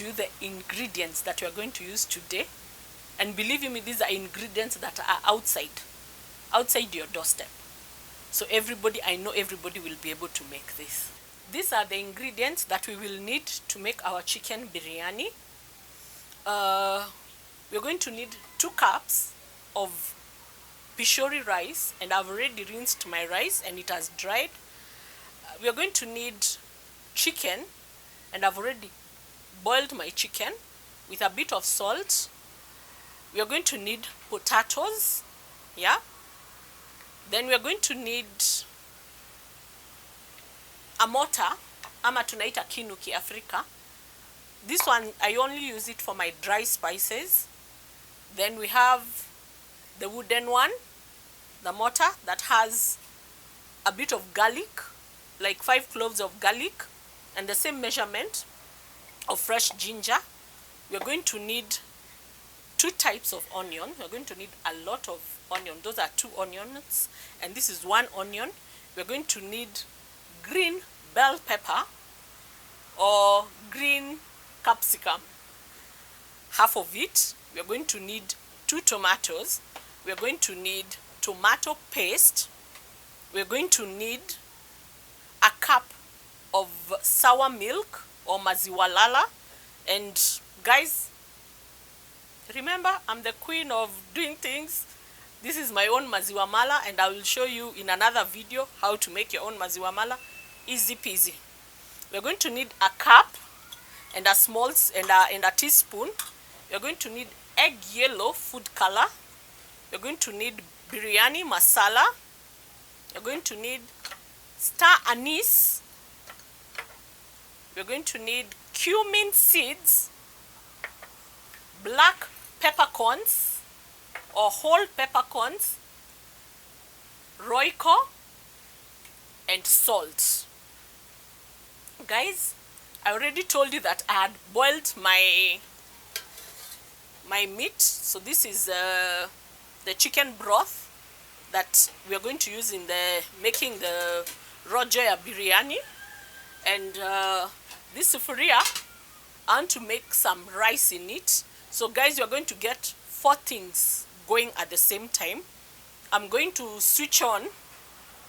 to you the ingredients that we are going to use today. And believe me, these are ingredients that are outside your doorstep. So I know everybody will be able to make this. These are the ingredients that we will need to make our chicken biryani. We're going to need 2 cups of pishori rice, and I've already rinsed my rice and it has dried. We are going to need chicken, and I've already boiled my chicken with a bit of salt. We are going to need potatoes, yeah. Then we are going to need a mortar, ama tunaita kinu kiafrika. This one I only use it for my dry spices. Then we have the wooden one, the mortar that has a bit of garlic, like 5 cloves of garlic, and the same measurement of fresh ginger. We are going to need 2 types of onion. We are going to need a lot of onion. Those are 2 onions, and this is 1 onion. We are going to need green bell pepper or green capsicum, half of it. We are going to need 2 tomatoes. We are going to need tomato paste. We are going to need a cup of sour milk or maziwa lala. And guys, remember, I'm the queen of doing things. This is my own maziwa mala, and I will show you in another video how to make your own maziwa mala. Easy peasy. We're going to need a cup and a small and a teaspoon. You're going to need egg yellow food color. You're going to need biryani masala. You're going to need star anise. You're going to need cumin seeds, black peppercorns or whole peppercorns, royco, and salt. Guys, I already told you that I had boiled my meat. So this is the chicken broth that we are going to use in making the raw joya biryani. And this sufuria, I want to make some rice in it. So guys, you're going to get 4 things going at the same time. I'm going to switch on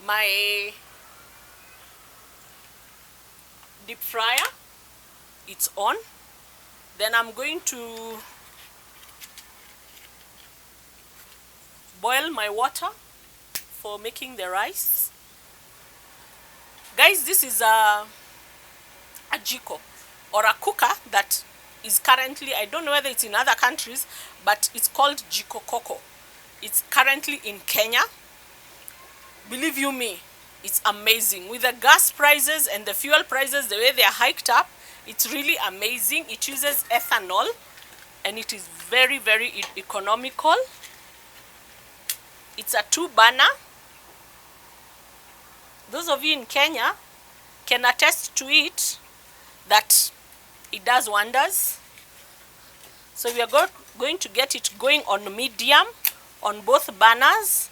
my deep fryer. It's on. Then I'm going to boil my water for making the rice. Guys, this is a jiko or a cooker that is currently, I don't know whether it's in other countries, but it's called jiko koko. It's currently in Kenya. Believe you me, it's amazing. With the gas prices and the fuel prices, the way they are hiked up, it's really amazing. It uses ethanol, and it is very, very economical. It's a 2 burner. Those of you in Kenya can attest to it that it does wonders. So we are going to get it going on medium on both burners,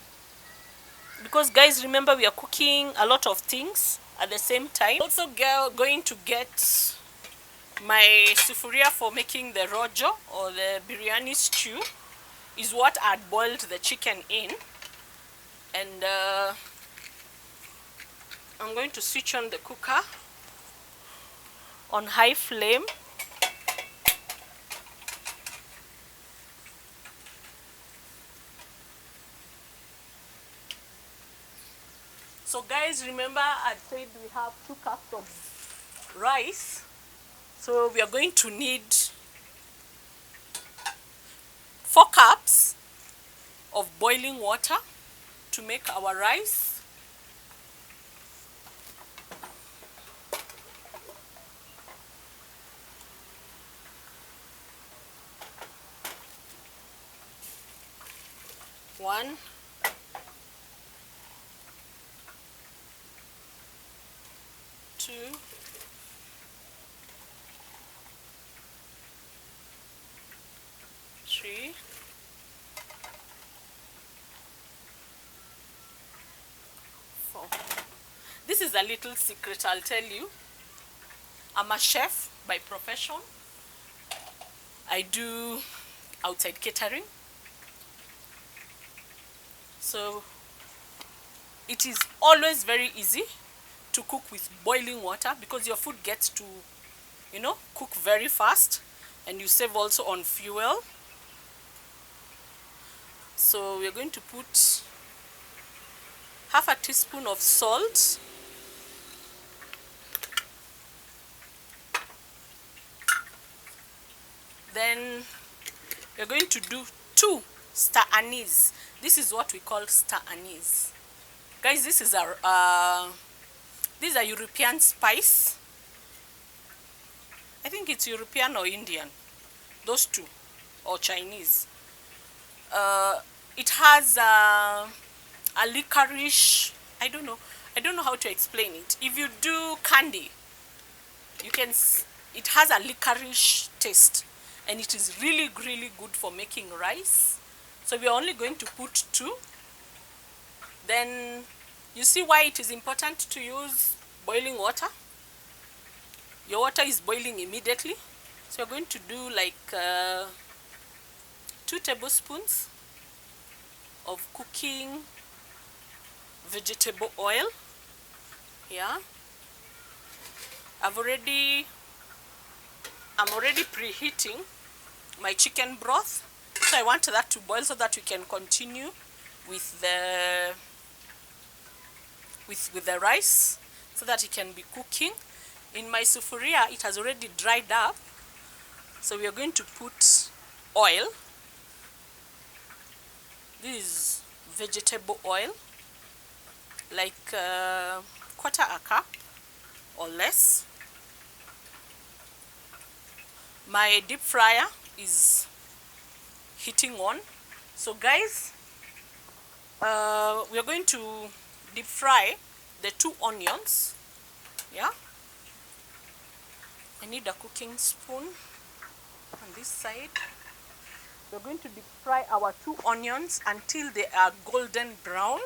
because guys, remember, we are cooking a lot of things at the same time. Also going to get my sufuria for making the rojo or the biryani stew, is what I had boiled the chicken in. And I'm going to switch on the cooker on high flame. So guys, remember I said we have 2 cups of rice. So we are going to need 4 cups of boiling water to make our rice. One, 2, 3, 4. This is a little secret, I'll tell you. I'm a chef by profession, I do outside catering. So it is always very easy to cook with boiling water because your food gets to, you know, cook very fast, and you save also on fuel. So we're going to put half a teaspoon of salt. Then we're going to do 2 star anise. This is what we call star anise. Guys, this is a European spice. I think it's European or Indian, those two, or Chinese. It has a licorice. I don't know how to explain it. If you do candy, you can. It has a licorice taste, and it is really good for making rice. So we are only going to put 2. Then you see why it is important to use boiling water. Your water is boiling immediately. So you're going to do like 2 tablespoons of cooking vegetable oil. Yeah. I'm already preheating my chicken broth. So I want that to boil so that we can continue with the rice, so that it can be cooking. In my sufuria, it has already dried up. So we are going to put oil. This is vegetable oil, like 1/4 cup or less. My deep fryer is heating on. So guys, we are going to deep fry the 2 onions. Yeah, I need a cooking spoon on this side. We're going to deep fry our 2 onions until they are golden brown.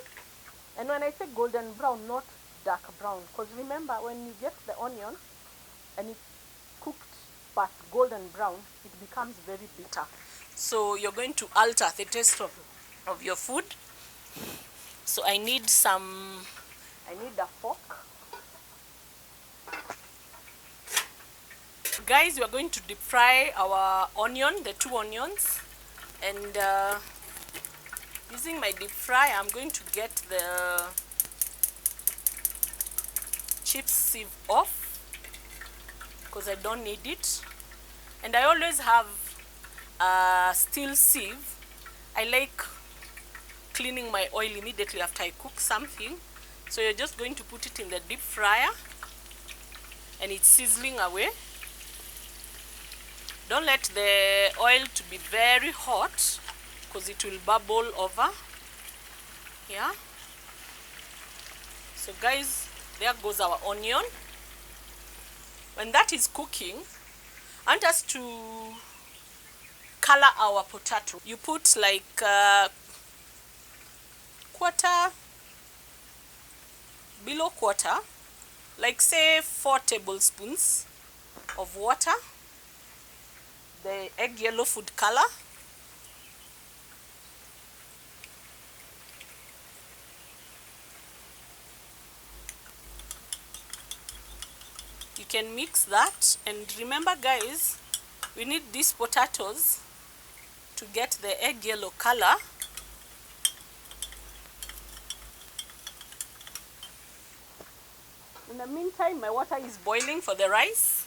And when I say golden brown, not dark brown, because remember, when you get the onion and it's cooked but golden brown, it becomes very bitter. So you're going to alter the taste of your food. So I need a fork. Guys, we are going to deep fry our onion, the 2 onions, and using my deep fry, I'm going to get the chips sieve off because I don't need it. And I always have a steel sieve. I like cleaning my oil immediately after I cook something. So you're just going to put it in the deep fryer and it's sizzling away. Don't let the oil to be very hot because it will bubble over. Yeah. So guys, there goes our onion. When that is cooking, I want us to color our potato. You put like 1/4, below 1/4, like say 4 tablespoons of water, the egg yellow food color, you can mix that. And remember guys, we need these potatoes to get the egg yellow color. In the meantime, my water is boiling for the rice.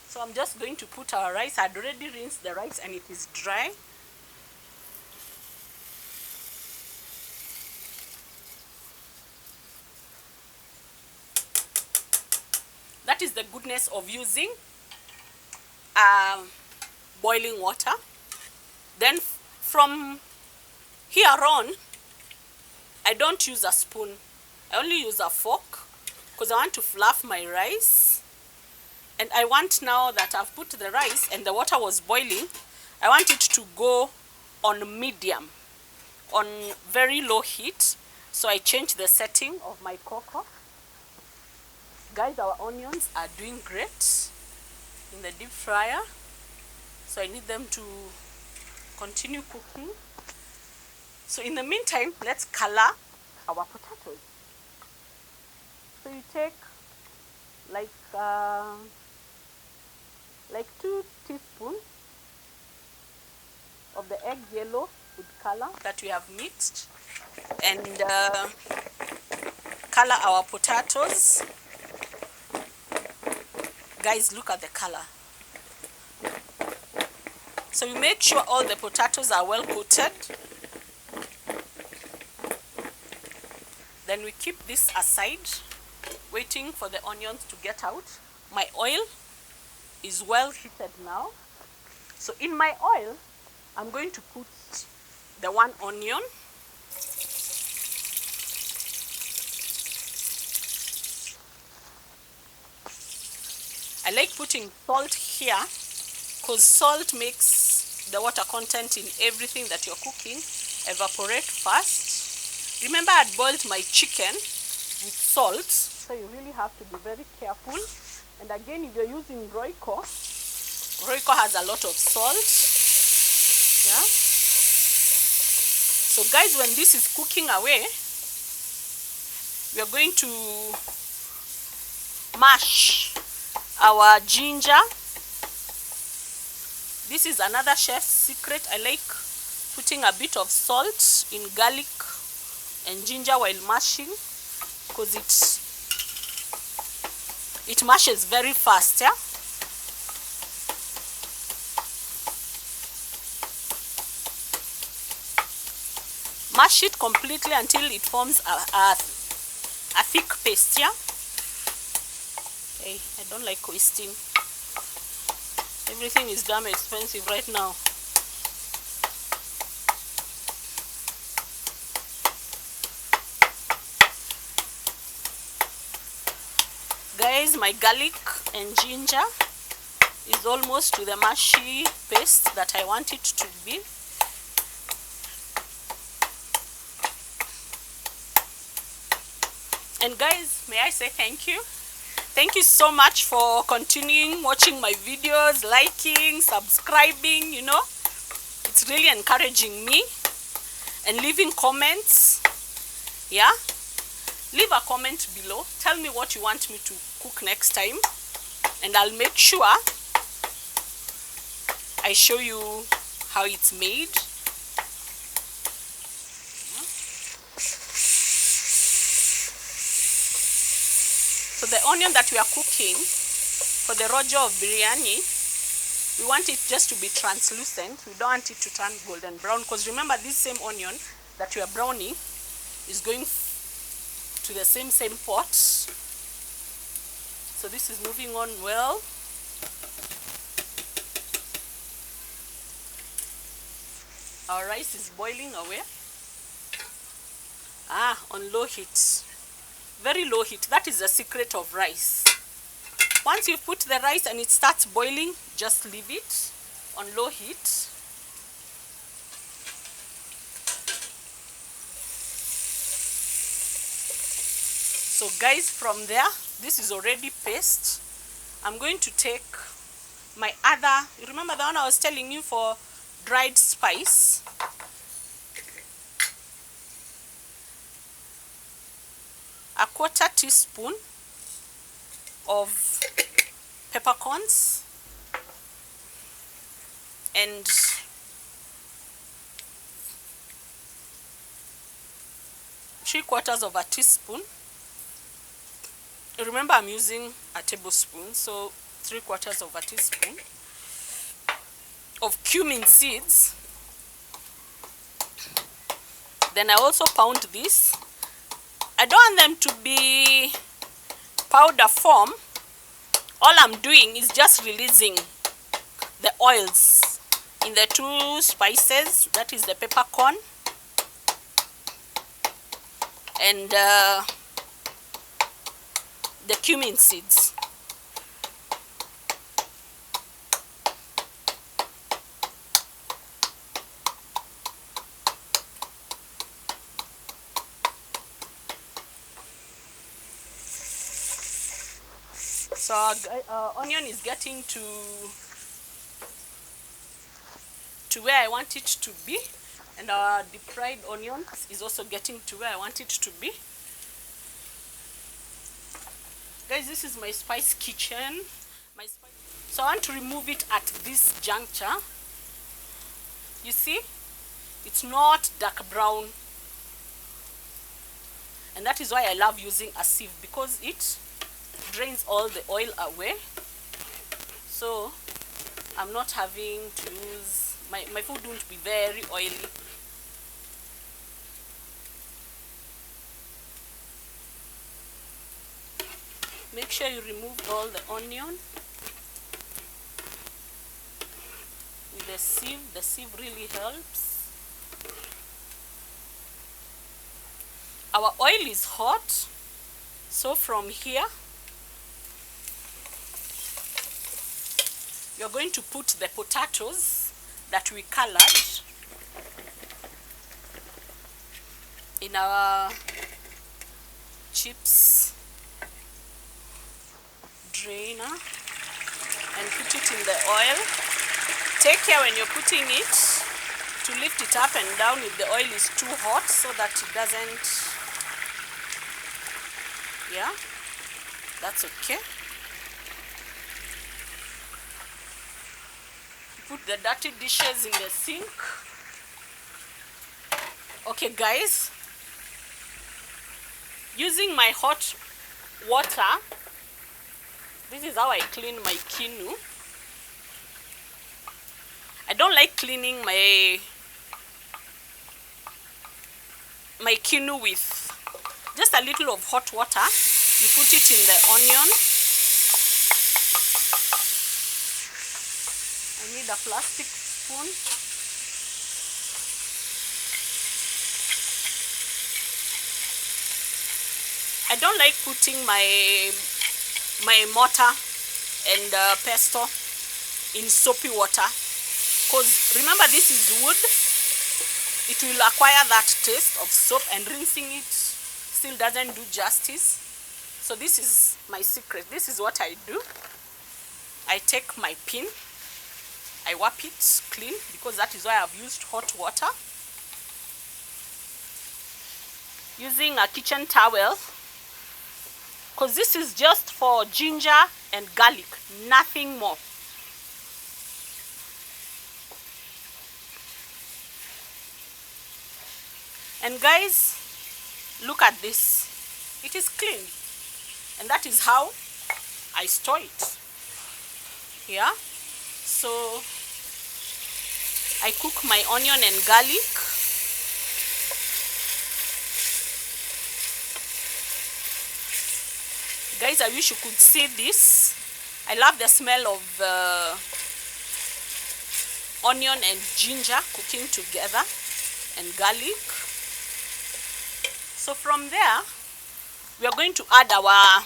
So I'm just going to put our rice. I'd already rinsed the rice and it is dry. That is the goodness of using boiling water. Then from here on, I don't use a spoon. I only use a fork because I want to fluff my rice. And I want, now that I've put the rice and the water was boiling, I want it to go on medium, on very low heat. So I changed the setting of my cocoa. Guys, our onions are doing great. in the deep fryer, so I need them to continue cooking. So in the meantime, let's color our potatoes. So you take like 2 teaspoons of the egg yellow food color that we have mixed, and color our potatoes. Guys, look at the color. So you make sure all the potatoes are well coated. Then we keep this aside, waiting for the onions to get out. My oil is well heated now. So in my oil, I'm going to put the 1 onion. I like putting salt here because salt makes the water content in everything that you're cooking evaporate fast. Remember, I had boiled my chicken with salt, so you really have to be very careful. And again, if you're using Royco has a lot of salt. Yeah. So guys, when this is cooking away, we are going to mash our ginger. This is another chef's secret. I like putting a bit of salt in garlic and ginger while mashing, because it mashes very fast. Yeah. Mash it completely until it forms a thick paste. Yeah. Hey, I don't like wasting. Everything is damn expensive right now. Guys, my garlic and ginger is almost to the mushy paste that I want it to be. And guys, may I say thank you? Thank you so much for continuing watching my videos, liking, subscribing, you know. It's really encouraging me. And leaving comments. Yeah. Leave a comment below. Tell me what you want me to cook next time. And I'll make sure I show you how it's made. So the onion that we are cooking for the rojo of biryani, we want it just to be translucent. We don't want it to turn golden brown, because remember, this same onion that we are browning is going to the same pot. So this is moving on well. Our rice is boiling away. On low heat. Very low heat. That is the secret of rice. Once you put the rice and it starts boiling, just leave it on low heat. So guys, from there, this is already paste. I'm going to take my other, you remember the one I was telling you for dried spice? A 1/4 teaspoon of peppercorns and 3/4 of a teaspoon. Remember, I'm using a tablespoon, so 3/4 of a teaspoon of cumin seeds. Then I also pound this. I don't want them to be powder form. All I'm doing is just releasing the oils in the 2 spices, that is the peppercorn and the cumin seeds. So our onion is getting to where I want it to be, and our deep fried onions is also getting to where I want it to be. Guys, this is my spice kitchen. So I want to remove it at this juncture. You see, it's not dark brown, and that is why I love using a sieve, because it drains all the oil away. So I'm not having to use, my food won't be very oily. Make sure you remove all the onion with the sieve. The sieve really helps. Our oil is hot, so from here you're going to put the potatoes that we colored in our chips drainer and put it in the oil. Take care when you're putting it to lift it up and down if the oil is too hot, so that it doesn't, yeah, that's okay. Put the dirty dishes in the sink. Okay guys, using my hot water, this is how I clean my quinoa. I don't like cleaning my quinoa with just a little of hot water. You put it in the onion. I need a plastic spoon. I don't like putting my mortar and pesto in soapy water, because remember, this is wood. It will acquire that taste of soap, and rinsing it still doesn't do justice. So this is my secret. This is what I do. I take my pin, I wipe it clean, because that is why I've used hot water. Using a kitchen towel, because this is just for ginger and garlic, nothing more. And guys, look at this. It is clean, and that is how I store it. Yeah, so I cook my onion and garlic. Guys, I wish you could see this. I love the smell of onion and ginger cooking together, and garlic. So from there, we are going to add our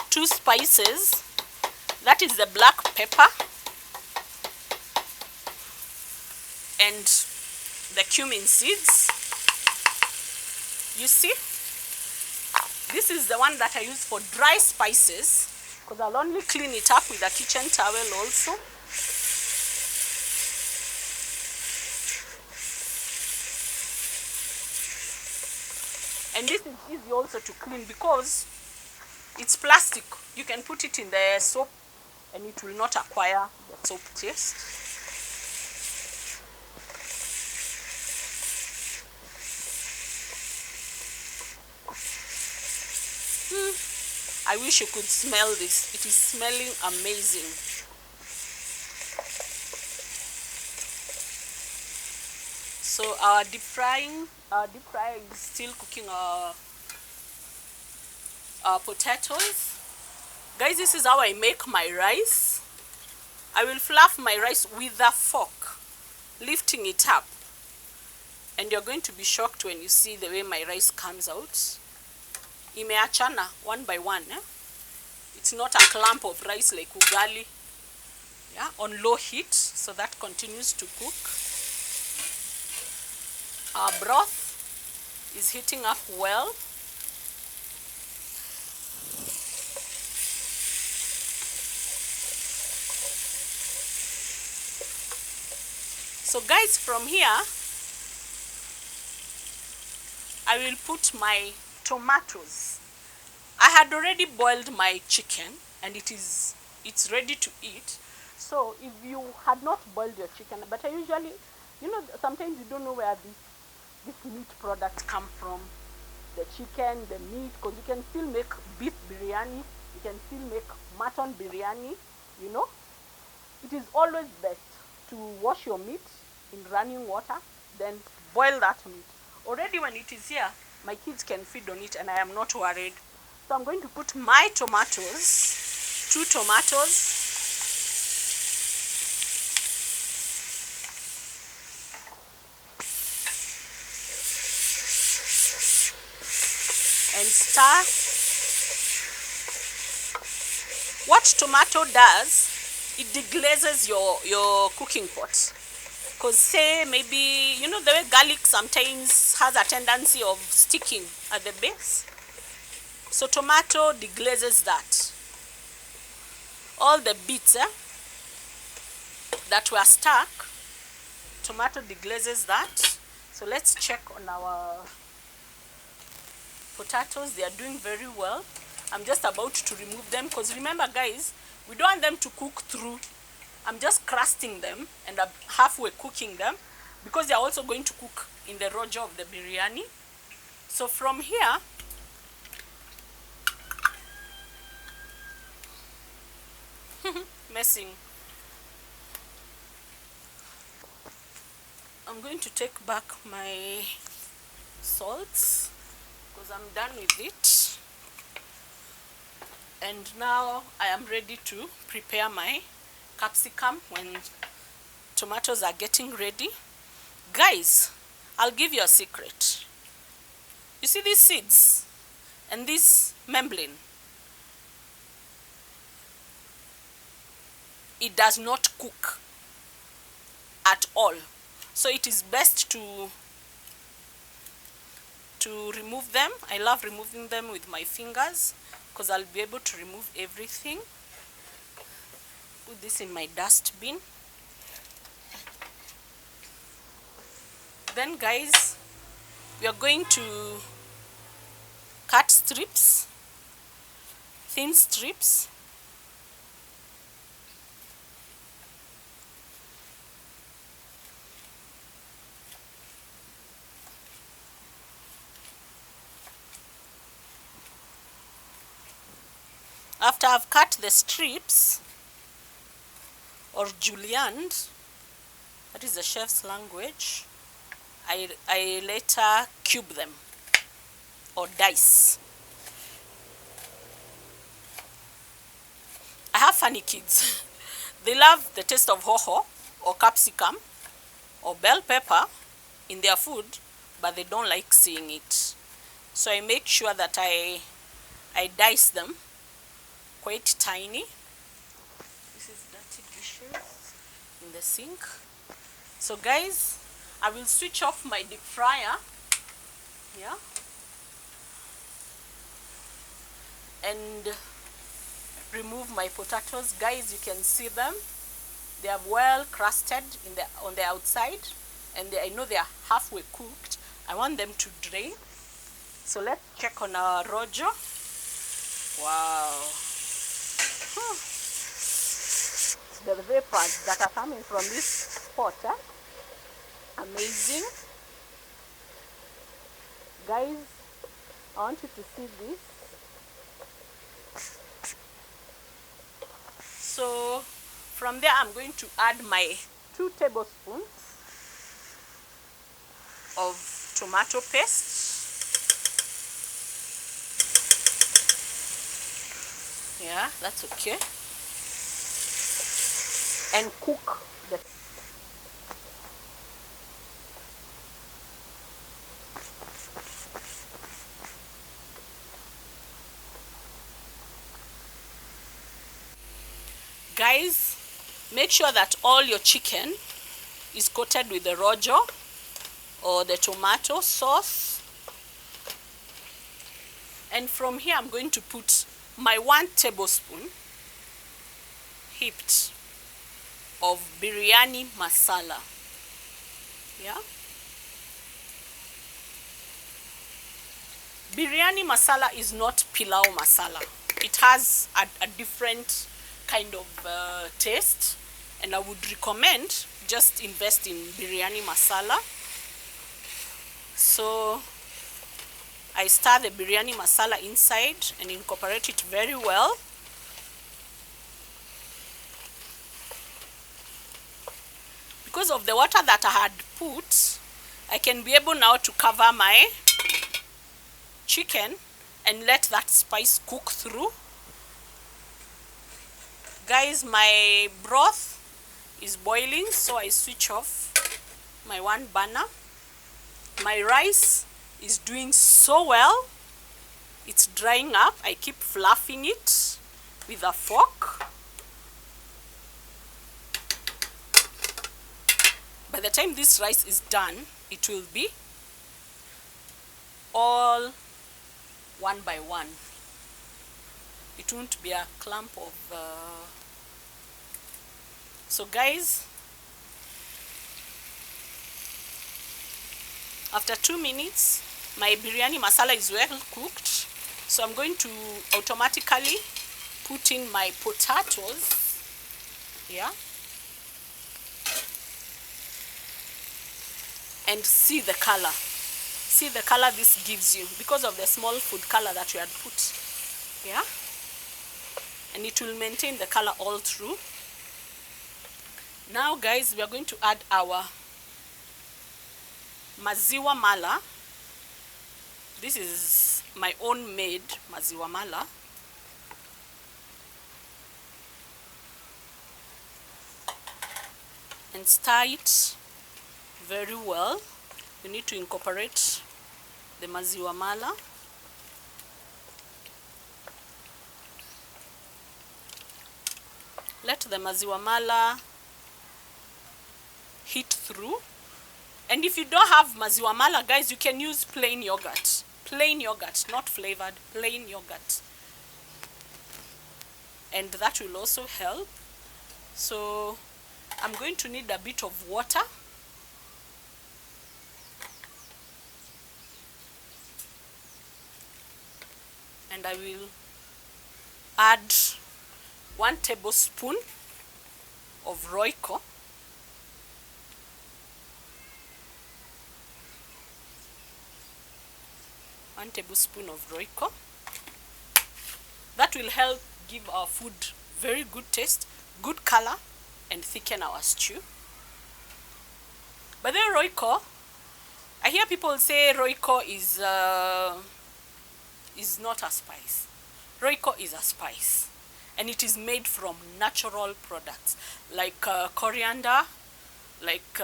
2 spices. That is the black pepper and the cumin seeds. You see, this is the one that I use for dry spices, because I'll only clean it up with a kitchen towel also. And this is easy also to clean, because it's plastic. You can put it in the soap and it will not acquire the soap taste. I wish you could smell this. It is smelling amazing. So our deep fryer is still cooking our potatoes. Guys, this is how I make my rice. I will fluff my rice with a fork, lifting it up. And you're going to be shocked when you see the way my rice comes out. Imeachana one by one. It's not a clump of rice like ugali. Yeah, on low heat, so that continues to cook. Our broth is heating up well. So guys, from here I will put my tomatoes. I had already boiled my chicken and it's ready to eat. So if you had not boiled your chicken, but I usually, sometimes you don't know where this meat product come from, the chicken, the meat, because you can still make beef biryani, you can still make mutton biryani, It is always best to wash your meat in running water, then boil that meat. Already when it is here, my kids can feed on it and I am not worried. So I'm going to put my tomatoes, 2 tomatoes. And stir. What tomato does, it deglazes your cooking pot. Because say maybe, the way garlic sometimes has a tendency of sticking at the base. So tomato deglazes that. All the bits that were stuck, tomato deglazes that. So let's check on our potatoes. They are doing very well. I'm just about to remove them because remember guys, we don't want them to cook through. I'm just crusting them and I'm halfway cooking them because they are also going to cook in the rojo of the biryani. So from here, messing, I'm going to take back my salts because I'm done with it. And now I am ready to prepare my capsicum when tomatoes are getting ready. Guys, I'll give you a secret. You see these seeds and this membrane? It does not cook at all. So it is best to remove them. I love removing them with my fingers because I'll be able to remove everything. Put this in my dustbin. Then guys, we are going to cut strips, thin strips. After I've cut the strips, or julienne, that is the chef's language, I later cube them or dice. I have funny kids. They love the taste of hoho or capsicum or bell pepper in their food, but they don't like seeing it. So I make sure that I dice them quite tiny. This is dirty dishes in the sink. So guys, I will switch off my deep fryer here and remove my potatoes. Guys, you can see them. They are well crusted on the outside, and I know they are halfway cooked. I want them to drain. So let's check on our rojo. Wow. The vapors that are coming from this pot, amazing. Guys, I want you to see this. So from there I'm going to add my 2 tablespoons of tomato paste. Yeah, that's okay. And cook the guys, make sure that all your chicken is coated with the rojo or the tomato sauce. And from here I'm going to put my 1 tablespoon heaped of biryani masala. Yeah. Biryani masala is not pilau masala. It has a different kind of taste, and I would recommend just invest in biryani masala. So I stir the biryani masala inside and incorporate it very well. Because of the water that I had put, I can be able now to cover my chicken and let that spice cook through. Guys, my broth is boiling, so I switch off my one burner. My rice is doing so well. It's drying up. I keep fluffing it with a fork. By the time this rice is done, it will be all one by one. It won't be a clump of so guys, after 2 minutes my biryani masala is well cooked, so I'm going to automatically put in my potatoes. Yeah. And see the color. See the color this gives you because of the small food color that you had put. Yeah. And it will maintain the color all through. Now guys, we are going to add our maziwa mala. This is my own made maziwa mala. And stir it very well. You need to incorporate the maziwa mala. Let the maziwa mala heat through. And if you don't have maziwa mala, guys, you can use plain yogurt. Plain yogurt, not flavored, plain yogurt. And that will also help. So I'm going to need a bit of water. And I will add 1 tablespoon of Royco. One tablespoon of Royco. That will help give our food very good taste, good color, and thicken our stew. But then Royco, I hear people say Royco is not a spice. Royco is a spice, and it is made from natural products like coriander, like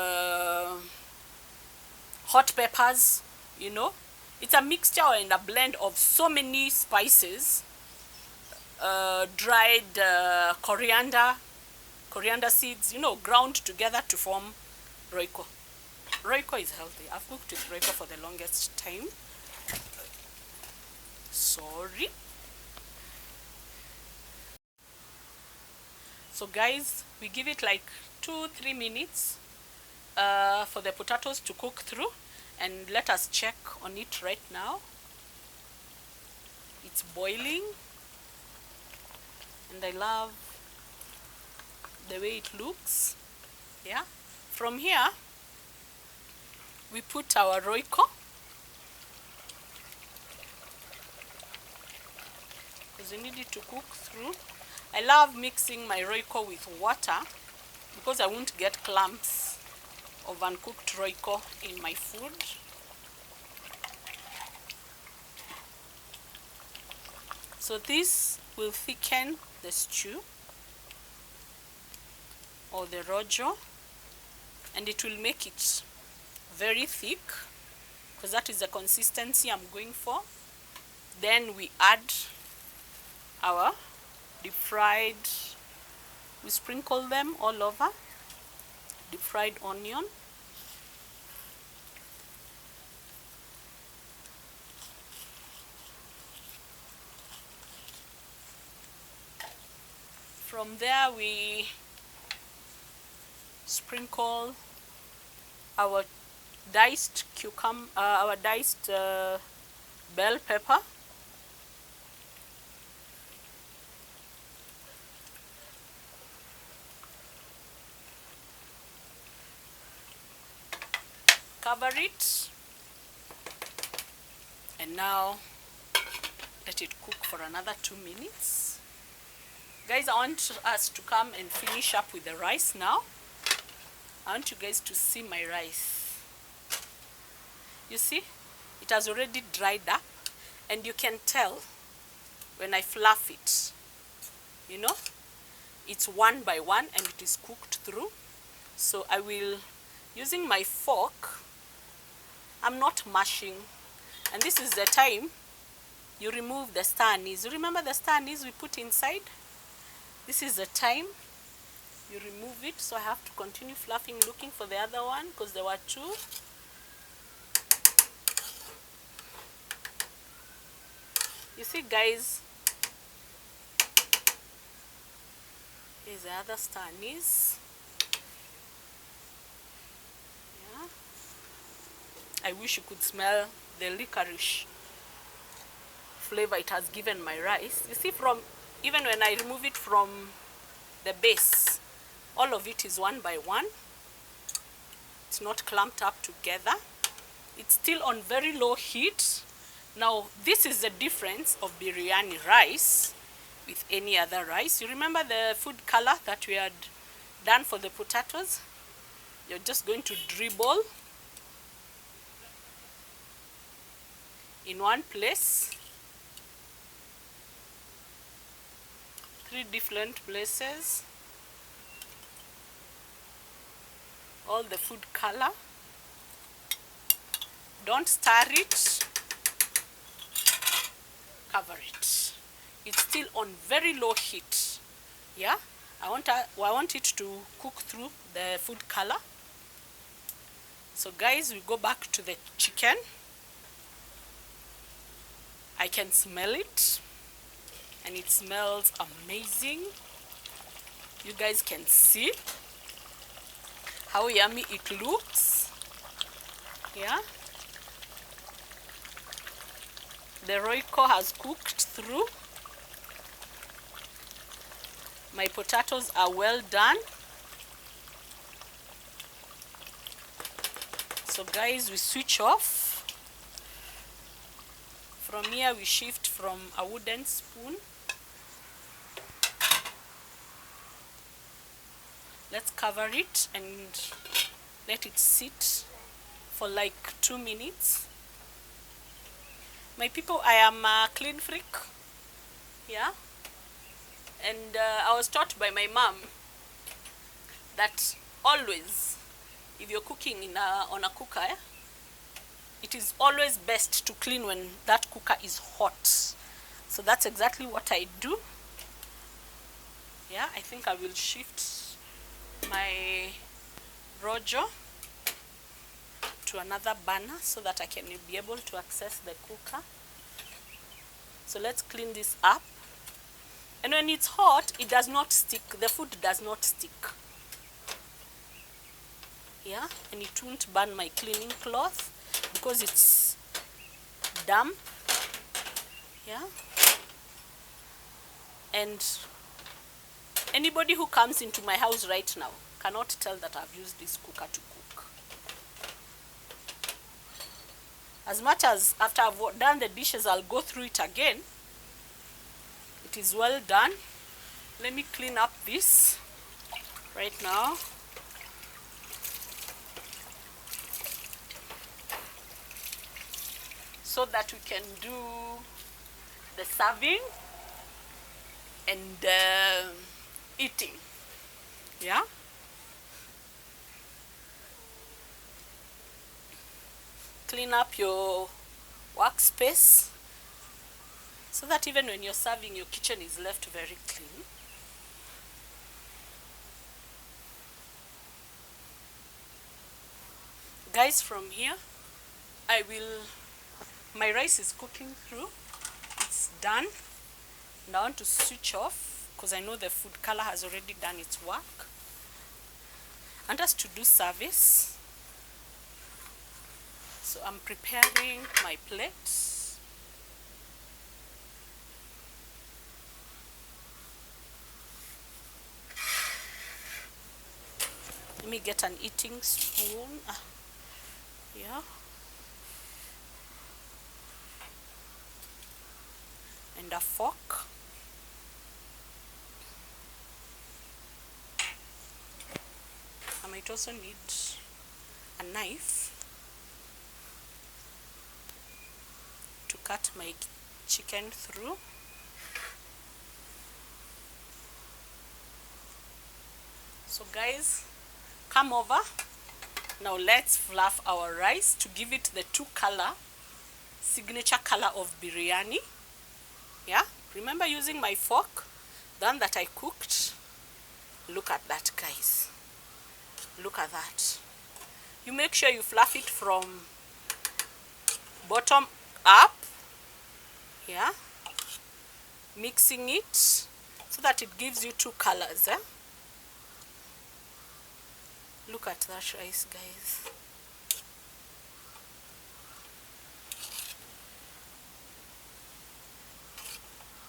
hot peppers, you know. It's a mixture and a blend of so many spices, dried coriander seeds, you know, ground together to form Royco. Royco is healthy. I've cooked with Royco for the longest time. Sorry. So guys, we give it like 2-3 minutes for the potatoes to cook through, and let us check on it right now. It's boiling, and I love the way it looks. Yeah. From here, we put our Royco, because we need it to cook through. I love mixing my Royco with water because I won't get clumps of uncooked Royco in my food. So this will thicken the stew or the rojo, and it will make it very thick because that is the consistency I'm going for. Then we add our deep fried, we sprinkle them all over, deep fried onion. From there we sprinkle our diced cucumber, our diced bell pepper. Cover it, and now let it cook for another 2 minutes. Guys, I want us to come and finish up with the rice now. I want you guys to see my rice. You see, it has already dried up, and you can tell when I fluff it, you know, it's one by one and it is cooked through. So I will, using my fork, I'm not mashing, and this is the time you remove the star anise. You remember the star anise we put inside? This is the time you remove it. So I have to continue fluffing, looking for the other one because there were two. You see, guys, here's the other star anise. Yeah. I wish you could smell the licorice flavor it has given my rice. You see, from even when I remove it from the base, all of it is one by one. It's not clumped up together. It's still on very low heat. Now, this is the difference of biryani rice with any other rice. You remember the food color that we had done for the potatoes? You're just going to dribble in one place, 3 different places, all the food color. Don't stir it, cover it. It's still on very low heat. Yeah, I want it to cook through the food color. So guys, we go back to the chicken. I can smell it, and it smells amazing. You guys can see how yummy it looks. Yeah, the Royco has cooked through. My potatoes are well done. So guys, we switch off. From here we shift from a wooden spoon. Let's cover it and let it sit for like 2 minutes. My people, I am a clean freak. Yeah. And I was taught by my mom that always, if you're cooking on a cooker, it is always best to clean when that cooker is hot. So that's exactly what I do. Yeah, I think I will shift my rojo to another burner so that I can be able to access the cooker. So let's clean this up. And when it's hot, it does not stick. The food does not stick. Yeah, and it won't burn my cleaning cloth because it's damp. Yeah. And anybody who comes into my house right now cannot tell that I've used this cooker to cook. As much as after I've done the dishes, I'll go through it again. It is well done. Let me clean up this right now. So that we can do the serving and eating. Yeah. Clean up your workspace so that even when you're serving, your kitchen is left very clean. Guys, from here, my rice is cooking through. It's done. Now I want to switch off because I know the food color has already done its work. And just to do service, So I'm preparing my plates. Let me get an eating spoon. Yeah. And a fork. I might also need a knife to cut my chicken through. So guys, come over. Now let's fluff our rice to give it the signature color of biryani. Yeah, remember using my fork, the one that I cooked. Look at that, guys. Look at that. You make sure you fluff it from bottom up. Yeah, mixing it so that it gives you two colors. Look at that rice, guys.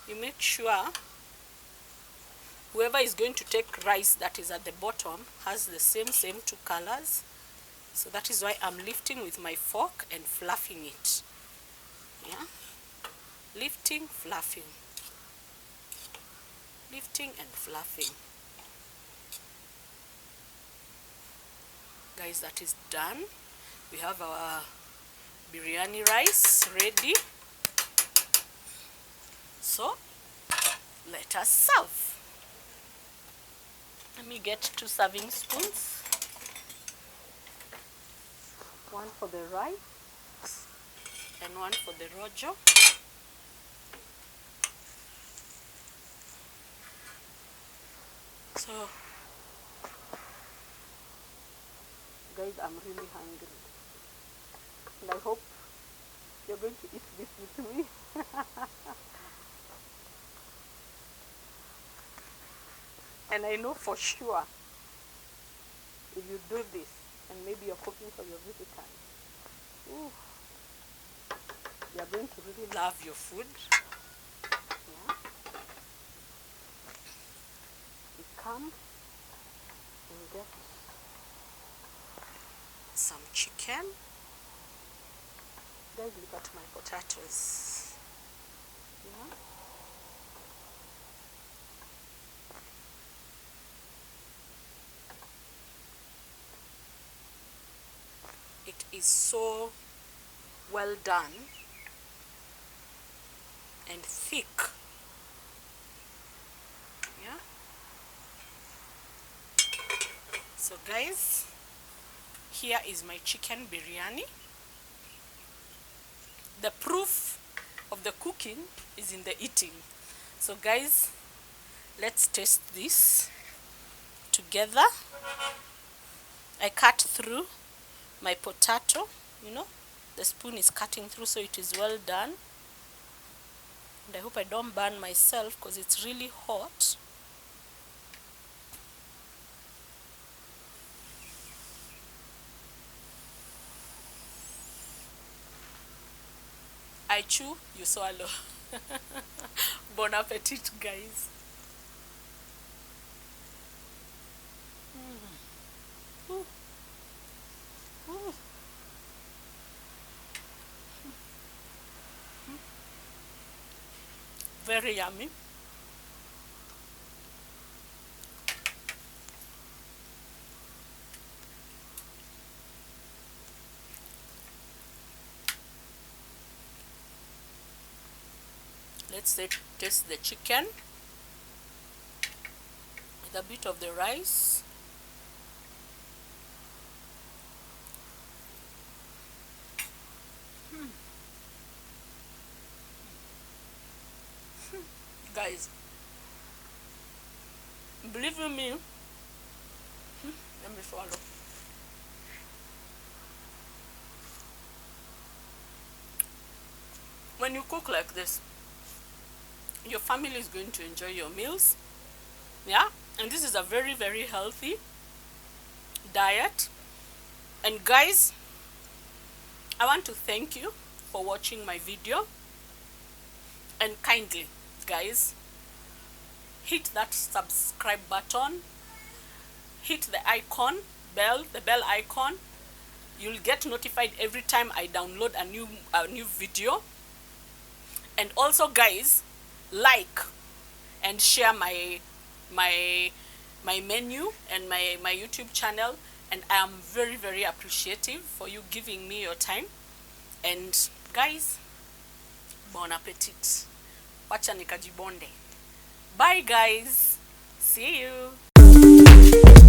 You make sure whoever is going to take rice that is at the bottom has the same two colors. So that is why I'm lifting with my fork and fluffing it. Yeah, lifting, fluffing, lifting and fluffing. Guys, that is done. We have our biryani rice ready. So let us serve. Let me get 2 serving spoons. One for the rice and one for the rojo. So guys, I'm really hungry and I hope you're going to eat this with me. And I know for sure if you do this and maybe you're cooking for your visitors, ooh, you're going to really love your food. Yeah. You come and get some chicken. Guys, look at my potatoes. Yeah. It is so well done and thick. Yeah. So guys, here is my chicken biryani. The proof of the cooking is in the eating. So guys, let's taste this together. I cut through my potato, you know, the spoon is cutting through, so it is well done. And I hope I don't burn myself because it's really hot. I chew, you swallow. Bon appetit, guys. Ooh. Ooh. Very yummy. Let's taste the chicken with a bit of the rice. Guys, believe in me, let me swallow. When you cook like this, your family is going to enjoy your meals. Yeah, and this is a very, very healthy diet. And guys, I want to thank you for watching my video, and kindly, guys, hit that subscribe button, hit the icon, the bell icon. You'll get notified every time I download a new video. And also, guys, like and share my menu and my YouTube channel, and I am very, very appreciative for you giving me your time. And guys, bon appetit. Wacha nikajibonde. Bye guys. See you.